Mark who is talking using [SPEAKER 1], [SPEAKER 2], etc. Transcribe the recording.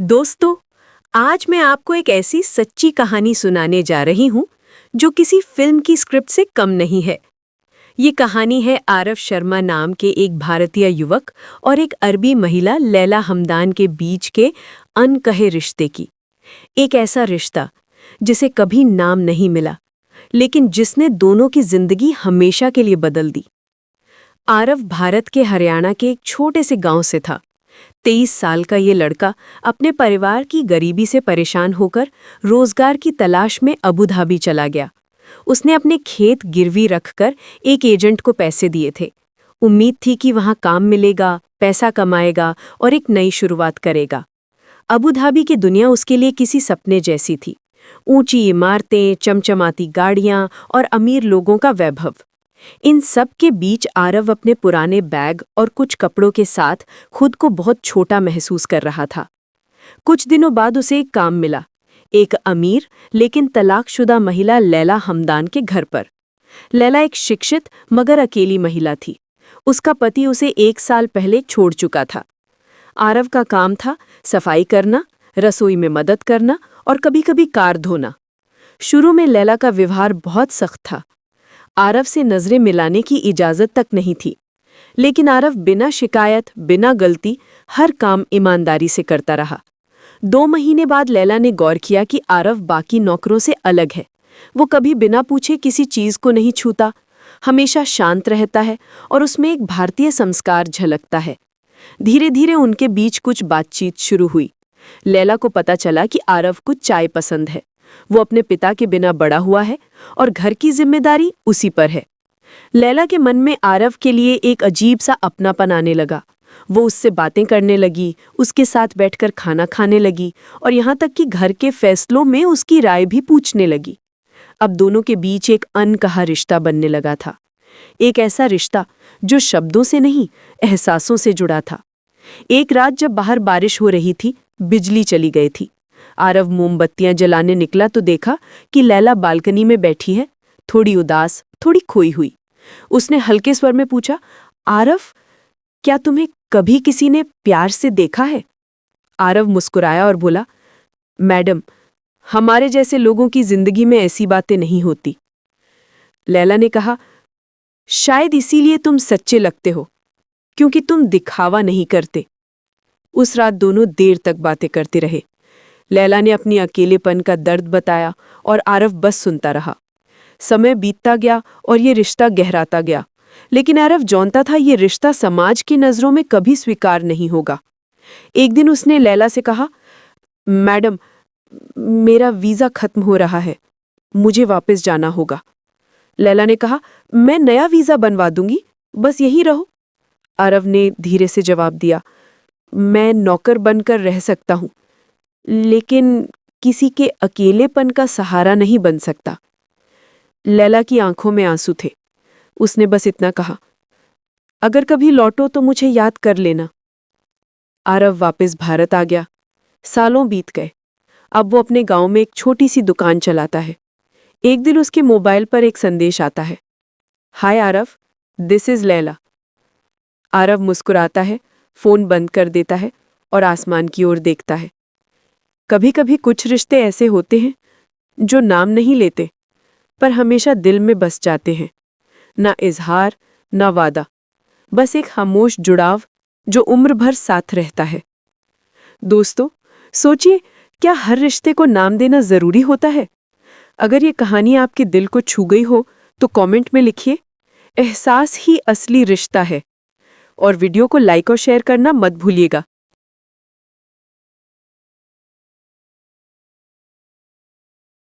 [SPEAKER 1] दोस्तों, आज मैं आपको एक ऐसी सच्ची कहानी सुनाने जा रही हूं जो किसी फिल्म की स्क्रिप्ट से कम नहीं है। ये कहानी है आरव शर्मा नाम के एक भारतीय युवक और एक अरबी महिला लैला हमदान के बीच के अनकहे रिश्ते की। एक ऐसा रिश्ता जिसे कभी नाम नहीं मिला, लेकिन जिसने दोनों की जिंदगी हमेशा के लिए बदल दी। आरव भारत के हरियाणा के एक छोटे से गांव से था। 23 साल का ये लड़का अपने परिवार की गरीबी से परेशान होकर रोजगार की तलाश में अबू धाबी चला गया। उसने अपने खेत गिरवी रखकर एक एजेंट को पैसे दिए थे। उम्मीद थी कि वहां काम मिलेगा, पैसा कमाएगा और एक नई शुरुआत करेगा। अबू धाबी की दुनिया उसके लिए किसी सपने जैसी थी। ऊंची इमारतें, चमचमाती गाड़ियां और अमीर लोगों का वैभव। इन सब के बीच आरव अपने पुराने बैग और कुछ कपड़ों के साथ खुद को बहुत छोटा महसूस कर रहा था। कुछ दिनों बाद उसे एक काम मिला, एक अमीर लेकिन तलाकशुदा महिला लैला हमदान के घर पर। लैला एक शिक्षित मगर अकेली महिला थी। उसका पति उसे 1 साल पहले छोड़ चुका था। आरव का काम था सफाई करना, रसोई में मदद करना और कभी-कभी कार धोना। शुरू में लैला का व्यवहार बहुत सख्त था। आरव से नजरें मिलाने की इजाजत तक नहीं थी, लेकिन आरव बिना शिकायत, बिना गलती हर काम ईमानदारी से करता रहा। 2 महीने बाद लैला ने गौर किया कि आरव बाकी नौकरों से अलग है। वो कभी बिना पूछे किसी चीज को नहीं छूता, हमेशा शांत रहता है और उसमें एक भारतीय संस्कार झलकता है। धीरे धीरे उनके बीच कुछ बातचीत शुरू हुई। लैला को पता चला कि आरव को चाय पसंद है। वो अपने पिता के बिना बड़ा हुआ है और घर की जिम्मेदारी उसी पर है। लैला के मन में आरव के लिए एक अजीब सा अपनापन आने लगा। वो उससे बातें करने लगी, उसके साथ बैठकर खाना खाने लगी और यहाँ तक कि घर के फैसलों में उसकी राय भी पूछने लगी। अब दोनों के बीच एक अनकहा रिश्ता बनने लगा था। एक ऐसा रिश्ता जो शब्दों से नहीं, एहसासों से जुड़ा था। एक रात जब बाहर बारिश हो रही थी, बिजली चली गई थी। आरव मोमबत्तियां जलाने निकला तो देखा कि लैला बालकनी में बैठी है, थोड़ी उदास, थोड़ी खोई हुई। उसने हल्के स्वर में पूछा, आरव, क्या तुम्हें कभी किसी ने प्यार से देखा है? आरव मुस्कुराया और बोला, मैडम, हमारे जैसे लोगों की जिंदगी में ऐसी बातें नहीं होती। लैला ने कहा, शायद इसीलिए तुम सच्चे लगते हो, क्योंकि तुम दिखावा नहीं करते। उस रात दोनों देर तक बातें करते रहे। लैला ने अपनी अकेलेपन का दर्द बताया और आरव बस सुनता रहा। समय बीतता गया और ये रिश्ता गहराता गया, लेकिन आरव जानता था ये रिश्ता समाज की नज़रों में कभी स्वीकार नहीं होगा। एक दिन उसने लैला से कहा, मैडम, मेरा वीज़ा खत्म हो रहा है, मुझे वापस जाना होगा। लैला ने कहा, मैं नया वीज़ा बनवा दूंगी, बस यहीं रहो। आरव ने धीरे से जवाब दिया, मैं नौकर बनकर रह सकता हूँ, लेकिन किसी के अकेलेपन का सहारा नहीं बन सकता। लैला की आंखों में आंसू थे। उसने बस इतना कहा, अगर कभी लौटो तो मुझे याद कर लेना। आरव वापस भारत आ गया। सालों बीत गए। अब वो अपने गांव में एक छोटी सी दुकान चलाता है। एक दिन उसके मोबाइल पर एक संदेश आता है, हाय आरव, दिस इज लैला। आरव मुस्कुराता है, फोन बंद कर देता है और आसमान की ओर देखता है। कभी कभी कुछ रिश्ते ऐसे होते हैं जो नाम नहीं लेते, पर हमेशा दिल में बस जाते हैं। ना इजहार, ना वादा, बस एक खामोश जुड़ाव जो उम्र भर साथ रहता है। दोस्तों, सोचिए, क्या हर रिश्ते को नाम देना जरूरी होता है? अगर ये कहानी आपके दिल को छू गई हो तो कमेंट में लिखिए, एहसास ही असली रिश्ता है। और वीडियो को लाइक और शेयर करना मत भूलिएगा।